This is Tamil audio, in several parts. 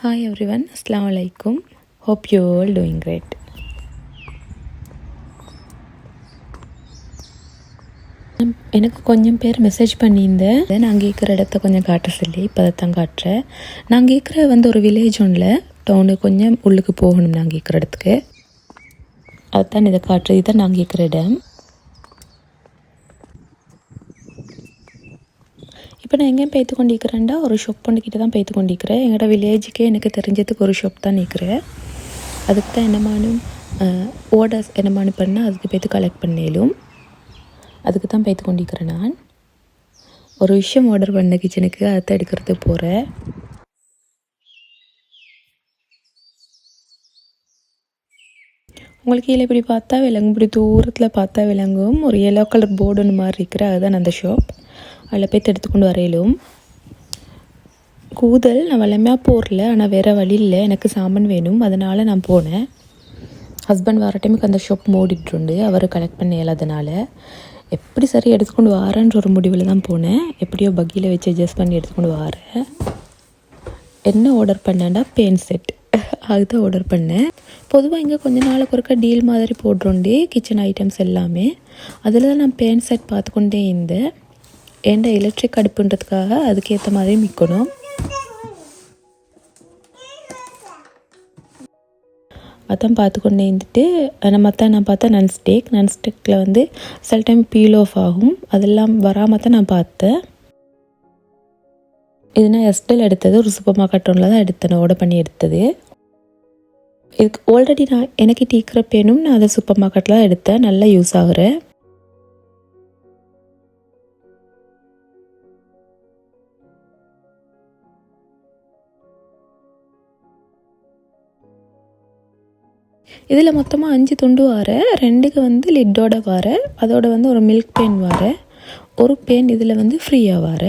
Hi everyone, Assalamu alaikum. Hope you all doing great. எனக்கு கொஞ்சம் பேர் மெசேஜ் பண்ணியிருந்தேன். நான் கேட்குற இடத்த கொஞ்சம் காட்ட சொல்லி இப்போ அதை தான் காட்டுறேன். நான் கேட்குற ஒரு வில்லேஜ் ஒன்றில் டவுனு கொஞ்சம் உள்ளுக்கு போகணும். நான் கேட்குற இடத்துக்கு அதுதான் இதை காட்டுறது. இதுதான் நான் கேட்குற இடம். இப்போ நான் எங்கேயும் பேத்து கொண்டிருக்கிறேன்டா ஒரு ஷாப் ஒன்றுக்கிட்ட தான் பேத்து கொண்டிருக்கிறேன். எங்களோட வில்லேஜுக்கே எனக்கு தெரிஞ்சதுக்கு ஒரு ஷாப் தான் நிற்கிறேன். அதுக்கு தான் என்னமானும் ஓர்டர்ஸ் என்னமானு பண்ணால் அதுக்கு பேத்து கலெக்ட் பண்ணேலும் அதுக்கு தான் பேத்து கொண்டிருக்கிறேன். நான் ஒரு விஷயம் ஆர்டர் பண்ண கிச்சனுக்கு அதை எடுக்கிறது போகிறேன். உங்களுக்கு கீழே இப்படி பார்த்தா விளங்கும், இப்படி தூரத்தில் பார்த்தா விளங்கும் ஒரு எல்லோ கலர் போர்டு ஒன்று மாதிரி இருக்கிற அதுதான் அந்த ஷாப். அதில் போய் எடுத்துக்கொண்டு வரையிலும் கூதல் நான் வளமையாக போடல, ஆனால் வேறு வழி இல்லை, எனக்கு சாமான் வேணும், அதனால் நான் போனேன். ஹஸ்பண்ட் வர டைமுக்கு அந்த ஷாப் மூடிட்டுண்டு அவர் கலெக்ட் பண்ண இயலாதனால எப்படி சரி எடுத்துக்கொண்டு வாரேன்ற ஒரு முடிவில் தான் போனேன். எப்படியோ பக்கியில் வச்சு அட்ஜஸ்ட் பண்ணி எடுத்துக்கொண்டு வாரேன். என்ன ஆர்டர் பண்ணேன்டா பெயின் செட், அதுதான் ஆர்டர் பண்ணேன். பொதுவாக இங்கே கொஞ்ச நாளுக்கு ஒருக்கா டீல் மாதிரி போடுறோண்டே கிச்சன் ஐட்டம்ஸ் எல்லாமே. அதில் தான் நான் பெயின் செட் பார்த்துக்கொண்டே இருந்தேன். ஏன்டா எலக்ட்ரிக் அடுப்புன்றதுக்காக அதுக்கேற்ற மாதிரி மிக்கணும். அதான் பார்த்துக்கொண்டே இருந்துட்டு நான் பார்த்தா நன்ஸ்டிக்கில் சில டைம் பீல் ஆஃப் ஆகும், அதெல்லாம் வராமல் தான் நான் பார்த்தேன். இது நான் எஸ்டல் எடுத்தது, ஒரு சூப்பர் மார்க்கெட் ஒன்றில் தான் எடுத்தேன், ஆர்டர் பண்ணி எடுத்தது. இதுக்கு ஆல்ரெடி எனக்கு டீக்கிற பேனும் நான் அதை சூப்பர் மார்க்கெட்டில் தான் எடுத்தேன், நல்லா யூஸ் ஆகுறேன். இதில் மொத்தமாக 5 துண்டு வார, 2க்கு லிட்டோட வார, அதோட ஒரு மில்க் பேன் வார, ஒரு பேன் இதில் ஃப்ரீயாக வார.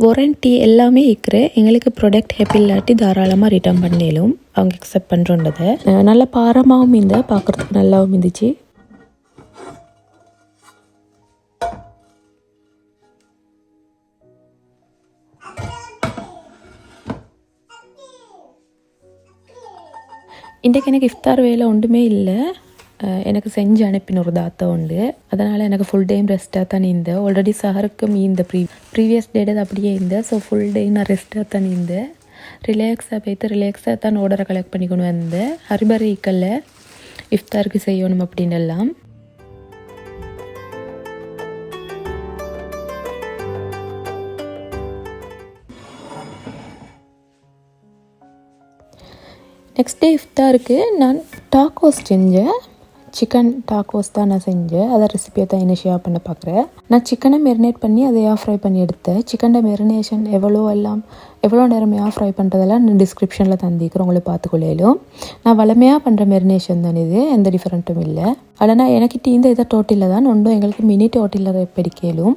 வாரண்டி எல்லாமே இருக்கிற. எங்களுக்கு ப்ராடக்ட் ஹேப்பி இல்லாட்டி தாராளமாக ரிட்டர்ன் பண்ணிடலும், அவங்க அக்செப்ட் பண்ணுறோன்றதை. நல்ல பாரமாகவும் இருந்தால் பார்க்குறதுக்கு நல்லாவும் இருந்துச்சு. இன்றைக்கு எனக்கு இஃப்தார் வேலை ஒன்றுமே இல்லை. எனக்கு செஞ்சு அனுப்பின ஒரு தாத்தா உண்டு, அதனால் எனக்கு ஃபுல் டைம் ரெஸ்ட்டாக தான் இருந்தேன். ஆல்ரெடி சஹருக்கும் இந்த ப்ரீவியஸ் டேட் அப்படியே இருந்தேன். ஸோ ஃபுல் டே நான் ரெஸ்ட்டாக தான் இருந்தேன். ரிலாக்ஸாக தான் ஆர்டரை கலெக்ட் பண்ணிக்கொண்டு வந்தேன். ஹரிபரிக்கல்ல இஃப்தாருக்கு செய்யணும் அப்படின்னு எல்லாம். நெக்ஸ்ட் டே இஃப்தாருக்கு நான் டாக்கோஸ் செஞ்சேன். சிக்கன் டாக்கோஸ் தான் நான் செஞ்சேன். அதை ரெசிபியை தான் என்ன ஷேர் பண்ண பார்க்குறேன். நான் சிக்கனை மெரினேட் பண்ணி அதை ஃப்ரை பண்ணி எடுத்தேன். சிக்கனோட மெரினேஷன் எவ்வளோ நேரம் ஃப்ரை பண்ணுறதெல்லாம் நான் டிஸ்கிரிப்ஷனில் தந்திக்கிறேன், உங்களை பார்த்துக்கொள்ளையிலும். நான் வளமையாக பண்ணுற மெரினேஷன் தான் இது, எந்த டிஃப்ரெண்ட்டும் இல்லை. ஆனால் எனக்கிட்ட இதை டோட்டிலில் தான் ஒன்றும் எங்களுக்கு மினி டோட்டிலில் இப்போ எடுக்கலும்,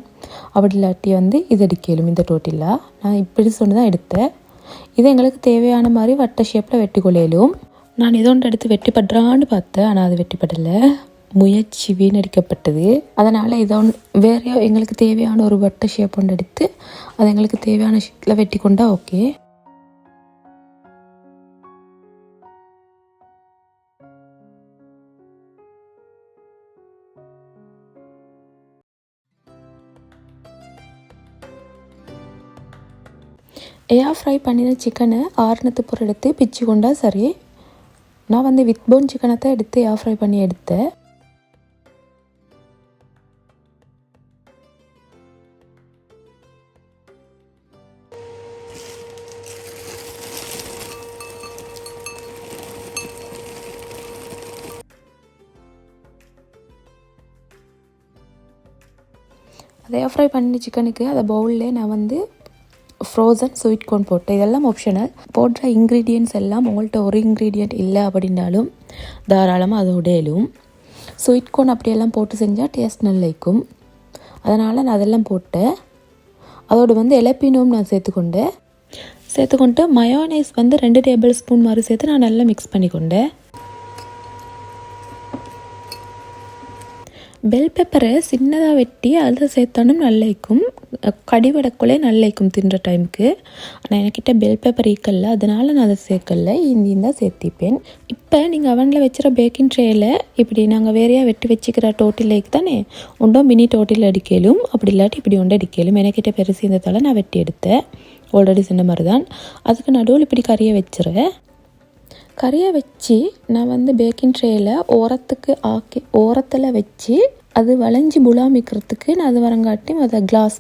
அப்படி இல்லாட்டி இது எடுக்கலும். இந்த டோட்டிலாக நான் இப்படி சொன்னு தான் எடுத்தேன். இது எங்களுக்கு தேவையான மாதிரி வட்ட ஷேப்பில் வெட்டி கொள்ளையிலும். நான் இதோண்டு எடுத்து வெட்டிப்படுறான்னு பார்த்தேன், ஆனால் அது வெட்டிப்படலை, முயற்சி வீணடிக்கப்பட்டது. அதனால் வேற எங்களுக்கு தேவையான ஒரு வட்ட ஷேப் ஒன்று எடுத்து அது எங்களுக்கு தேவையான ஷேப்பில் வெட்டி கொண்டா ஓகே. ஃப்ரை பண்ணின சிக்கனை ஆறுனத்து பொருள் எடுத்து பிச்சு கொண்டா சரி. நான் வித் போன் சிக்கனை தான் எடுத்து ஃப்ரை பண்ணி எடுத்தேன். அதை ஃப்ரை பண்ணி சிக்கனுக்கு அதை பவுலில் நான் ஃப்ரோசன் ஸ்வீட் கார்ன் போட்டேன். இதெல்லாம் ஆப்ஷனல். போடுற இன்க்ரீடியன்ட்ஸ் எல்லாம் உங்கள்கிட்ட ஒரு இன்க்ரீடியண்ட் இல்லை அப்படின்னாலும் தாராளமாக அதை உடையலும். ஸ்வீட் கார்ன் அப்படியெல்லாம் போட்டு செஞ்சால் டேஸ்ட் நல்லா இருக்கும், அதனால் நான் அதெல்லாம் போட்டேன். அதோடு எலப்பினோம் நான் சேர்த்துக்கொண்டு மயோனைஸ் 2 டேபிள் ஸ்பூன் மாதிரி சேர்த்து நான் நல்லா மிக்ஸ் பண்ணிக்கொண்டேன். பெல் பெப்பரை சின்னதாக வெட்டி அதில் சேர்த்தாலும் நல்லைக்கும், கடிவடக்குள்ளே நல்லைக்கும் தின்ற டைமுக்கு. ஆனால் என்கிட்ட பெல் பெப்பர் ஈக்கல்ல, அதனால் நான் அதை சேர்க்கல, இந்தியும் தான் சேர்த்திப்பேன். இப்போ நீங்கள் அவனில் வச்சுற பேக்கிங் ட்ரேயில் இப்படி நாங்கள் வேறையாக வெட்டி வச்சுக்கிற டோட்டிலேக்கு தானே உண்டோ மினி டோட்டில் அடிக்கலும், அப்படி இல்லாட்டி இப்படி உண்டை அடிக்கலும். என்கிட்ட பெருசு இருந்ததால் நான் வெட்டி எடுத்தேன். ஆல்ரெடி சொன்ன மாதிரி தான். அதுக்கு நடுவில் இப்படி கறியை வச்சுருவேன். கறியை வச்சு நான் பேக்கிங் ட்ரேயில் ஓரத்தில் வச்சு அது வளைஞ்சி புலாமிக்கிறதுக்கு நான் அது வரங்காட்டி அதை கிளாஸ்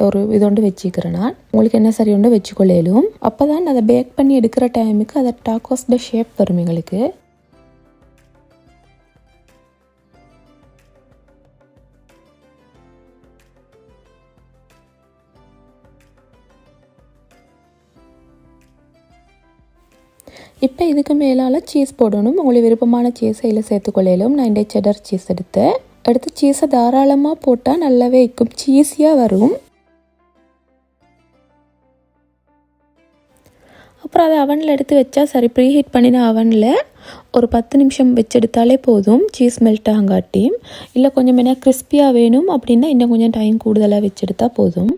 ஒரு இதோண்டு வச்சுக்கிறேன். நான் உங்களுக்கு என்ன சரி உண்டோ வச்சுக்கொள்ளையிலும். அப்போ தான் அதை பேக் பண்ணி எடுக்கிற டைமுக்கு அதை டாக்கோஸ்ட ஷேப் வரும் எங்களுக்கு. இப்போ இதுக்கு மேலால் சீஸ் போடணும். உங்களுக்கு விருப்பமான சீஸை இதில் சேர்த்துக்கொள்ளையிலும். நான் இந்த செடர் சீஸ் எடுத்து சீஸை தாராளமாக போட்டால் நல்லாவே இருக்கும், சீஸியாக வரும். அப்புறம் அதை அவனில் எடுத்து வச்சா சரி, ப்ரீ ஹீட் பண்ணின அவனில் ஒரு 10 நிமிஷம் வச்செடுத்தாலே போதும். சீஸ் மெல்ட் ஆகாட்டி, இல்லை கொஞ்சம் என்ன கிறிஸ்பியாக வேணும் அப்படின்னா இன்னும் கொஞ்சம் டைம் கூடுதலாக வச்செடுத்தா போதும்.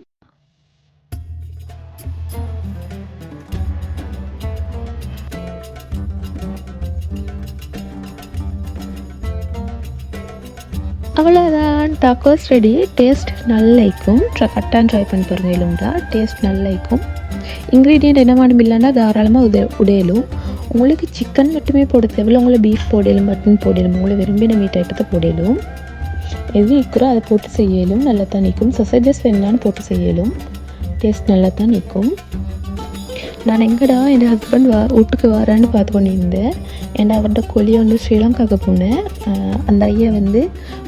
அவ்வளோதான், டாக்கோஸ் ரெடி. டேஸ்ட் நல்லாயிருக்கும். கட்டான் ட்ரை பண்ணி பாருங்கள். இல்லைங்களா டேஸ்ட் நல்லாயிருக்கும். இன்க்ரீடியன்ட் என்ன வேணும் இல்லைன்னா தாராளமாக உடையலும். உங்களுக்கு சிக்கன் மட்டுமே போட தேவையில்லை, உங்களுக்கு பீஃப் போடலும், மட்டன் போடலும், உங்களை விரும்பின மீட் ஐட்டத்தை போடலும். எது இருக்கிறோ அதை போட்டு செய்யலும், நல்லா தான் நிற்கும். சொசேஜஸ் வேணும்னாலும் போட்டு செய்யலும், டேஸ்ட் நல்லா தான் நிற்கும். நான் எங்கடா என் ஹஸ்பண்ட் வீட்டுக்கு வரான்னு பார்த்து கொண்டு இருந்தேன். ஏன்னா அவர்கிட்ட கொலியை ஸ்ரீலங்காவுக்கு போனேன். அந்த ஐயா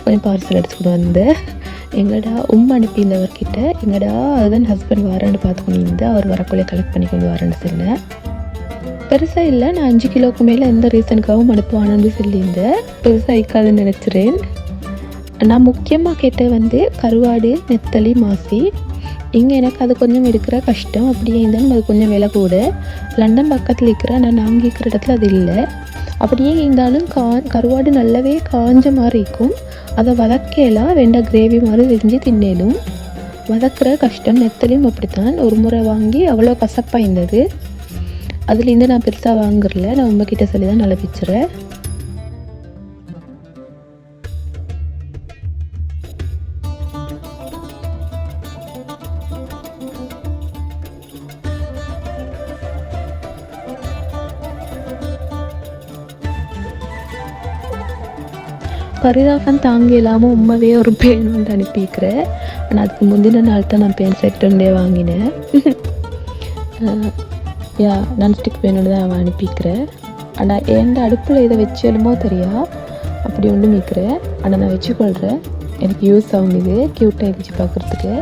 கொஞ்சம் பார்சல் எடுத்துக்கிட்டு வந்தேன். எங்கடா அனுப்பியிருந்தவர்கிட்ட எங்கடா அதுதான் ஹஸ்பண்ட் வரான்னு பார்த்து கொண்டு இருந்தேன். அவர் வரக்குள்ளே கலெக்ட் பண்ணி கொண்டு வரேன்னு சொன்னேன். பெருசாக இல்லை, நான் 5 கிலோவுக்கு மேலே எந்த ரீசனுக்காகவும் அனுப்புவானு சொல்லியிருந்தேன். பெருசாக இருக்காதுன்னு நினச்சிறேன். நான் முக்கியமாக கேட்ட கருவாடு, நெத்தலி, மாசி. இங்கே எனக்கு அது கொஞ்சம் இருக்கிற கஷ்டம். அப்படியே இருந்தாலும் அது கொஞ்சம் விலை கூட. லண்டன் பக்கத்தில் இருக்கிற நாங்கள் இருக்கிற இடத்துல அது இல்லை. அப்படியே இருந்தாலும் கருவாடு நல்லாவே காஞ்ச மாதிரி இருக்கும். அதை வதக்கலாம், வெண்டை கிரேவி மாதிரி செஞ்சு தின்னேலும். வதக்கிற கஷ்டம். நெத்தலையும் அப்படித்தான். ஒரு முறை வாங்கி அவ்வளோ கசப்பாக இருந்தது. அதுலேருந்து நான் பெருசாக வாங்குறல. நான் உங்ககிட்ட சொல்லி தான் நல்லா பிச்சுறேன். பரிதாபம் தாங்க இல்லாமல் உண்மையே ஒரு பேன் அனுப்பிக்கிறேன். ஆனால் அதுக்கு முந்தின நாள் தான் நான் பேன் செட் ஒன்றே வாங்கினேன். நான்ஸ்டிக் பேனோடு தான் அவன் அனுப்பிக்கிறேன். ஆனால் எந்த அடுப்பில் இதை வச்சாலுமோ தெரியா அப்படி ஒன்று மீக்கிறேன். ஆனால் நான் வச்சுக்கொள்கிறேன், எனக்கு யூஸ் ஆகும். இது க்யூட்டாக இருந்துச்சு பார்க்குறதுக்கு.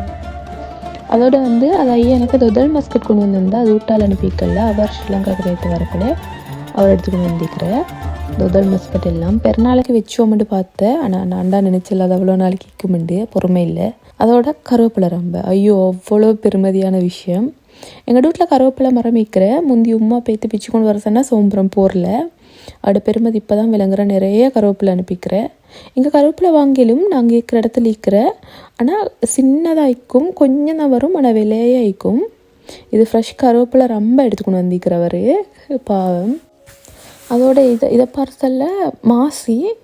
அதோடு அது ஐயா எனக்கு தொதல் மஸ்கட் கொண்டு வந்திருந்தா அது விட்டால் அனுப்பிக்கல. அவர் ஸ்ரீலங்காவுக்கு ரேட்டு வரக்குள்ள அவர் எடுத்துக்கொண்டு வந்துக்கிறேன். தொதல் மஸ்கட் எல்லாம் பெருநாளைக்கு வச்சோம்னு பார்த்தேன். ஆனால் நான் தான் நினச்சில்ல அது அவ்வளோ நாளைக்கு விற்குமெண்டு, பொறுமை இல்லை. அதோட கருவேப்பிலை ரொம்ப ஐயோ அவ்வளோ பெருமதியான விஷயம். எங்கள் வீட்டில் கருவேப்பிலை மரம் விற்கிறேன். முந்தி உமா பேத்து பிச்சு கொண்டு வர சொன்னால் சோம்பரம் போரில் அதோட பெருமதி இப்போ தான் விளங்குற. நிறைய கருவேப்பிலை அனுப்பிக்கிறேன். இங்கே கருவேப்பிலை வாங்கிலும் நாங்கள் இருக்கிற இடத்துல இருக்கிறேன். ஆனால் சின்னதாகிக்கும், கொஞ்சம் தான் வரும், ஆனால் விலையாயிக்கும். இது ஃப்ரெஷ் கருவேப்பிலை ரொம்ப எடுத்துக்கொண்டு வந்திருக்கிறவர் பாவம். அதோட இதை பார்சலில்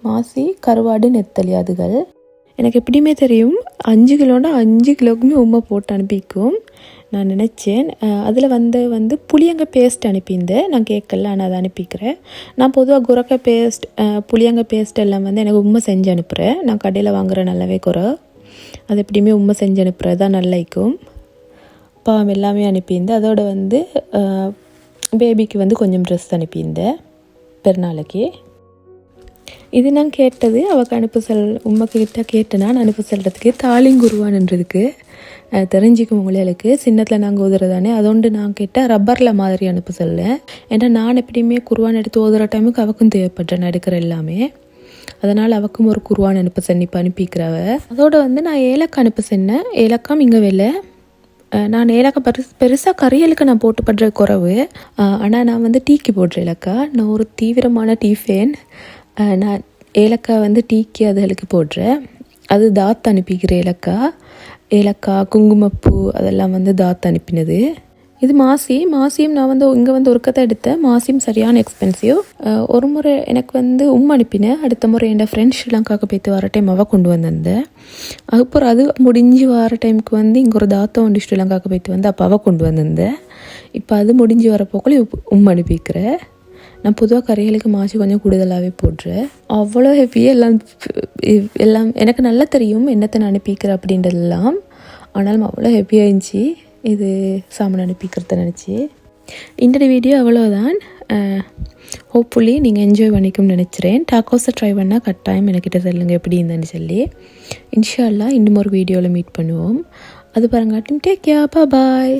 மாசி கருவாடு, நெத்தலி அதுகள் எனக்கு எப்படியுமே தெரியும். 5 கிலோன்னா 5 கிலோக்குமே உண்மை போட்டு அனுப்பிக்கும் நான் நினச்சேன். அதில் புளியங்க பேஸ்ட் அனுப்பியிருந்தேன். நான் கேட்கல, ஆனால் அதை அனுப்பிக்கிறேன். நான் பொதுவாக குரக்கை பேஸ்ட், புளியங்க பேஸ்ட் எல்லாம் எனக்கு உண்மை செஞ்சு அனுப்புகிறேன். நான் கடையில் வாங்குகிற நல்லாவே குறை. அது எப்படியுமே உண்மை செஞ்சு அனுப்புகிறது தான் நல்லாயிருக்கும். பாவம் எல்லாமே அனுப்பியிருந்தேன். அதோட பேபிக்கு கொஞ்சம் ட்ரெஸ் அனுப்பியிருந்தேன் பெருநாளைக்கு. இது நான் கேட்டது அவக்கு அனுப்ப உண்மைக்கிட்ட கேட்டேன்னா நான் அனுப்ப சொல்கிறதுக்கு தாலிங்குருவான்ன்றதுக்கு தெரிஞ்சிக்கும் உங்களுக்கு. சின்னத்தில் நாங்கள் ஓதுறதானே அதோண்டு நான் கேட்டால் ரப்பரில் மாதிரி அனுப்ப சொல்லேன். ஏன்னா நான் எப்படியுமே குருவான் எடுத்து ஓதுற டைமுக்கு அவக்கும் தேவைப்படுறேன் எடுக்கிற எல்லாமே. அதனால் அவக்கும் ஒரு குருவான் அனுப்ப இப்போ அனுப்பிக்கிறவ. அதோடு நான் ஏலக்காய் அனுப்ப சொன்னேன். ஏலக்காய் இங்கே வேலை. நான் ஏலக்காய் பெருசாக கறியலுக்கு நான் போட்டு படுற குறவு. ஆனால் நான் டீக்கு போடுற ஏலக்காய். நான் ஒரு தீவிரமான டீ ஃபேன். நான் ஏலக்காய் டீக்கு அதுகளுக்கு போடுறேன். அது தாத் அனுப்பிக்கிற ஏலக்காய் குங்குமப்பூ அதெல்லாம் வந்து தாத் அனுப்பினது. இது மாசியும் நான் வந்து இங்கே வந்து ஒருக்கத்தை எடுத்தேன். மாசியும் சரியான எக்ஸ்பென்சிவ். ஒரு முறை எனக்கு வந்து அனுப்பினேன். அடுத்த முறை என் ஃப்ரெண்ட்ஸ் ஸ்ரீலங்காவுக்கு போய்த்து வர டைம் அவள் கொண்டு வந்திருந்தேன். அதுக்கப்புறம் அது முடிஞ்சு வர டைமுக்கு வந்து இங்கே ஒரு தாத்தா உண்டு ஸ்ரீலங்காவுக்கு போய்த்து வந்து அப்போ அவள் கொண்டு வந்திருந்தேன். இப்போ அது முடிஞ்சு வரப்போக்குள்ள அனுப்பிக்கிறேன். நான் பொதுவாக கறிகளுக்கு மாசி கொஞ்சம் கூடுதலாகவே போடுறேன். அவ்வளோ ஹெவியாக எல்லாம் எனக்கு நல்லா தெரியும் என்னத்தை நான் அனுப்பிக்கிறேன் அப்படின்றதெல்லாம். ஆனாலும் அவ்வளோ ஹெவியாக இருந்துச்சு இது சாமான் அனுப்பிக்கிறத நினச்சி. இந்த வீடியோ அவ்வளோதான். ஹோப்ஃபுல்லி நீங்கள் என்ஜாய் பண்ணிக்கும்னு நினச்சிறேன். டாக்கோஸை ட்ரை பண்ணால் கட்டாயம் எனக்கிட்ட சொல்லுங்கள் எப்படி இருந்தேன்னு சொல்லி. இன்ஷா அல்லாஹ் இன்னும் ஒரு வீடியோவில் மீட் பண்ணுவோம். அது பாருங்காட்டும் டேக் கேர், பாய்.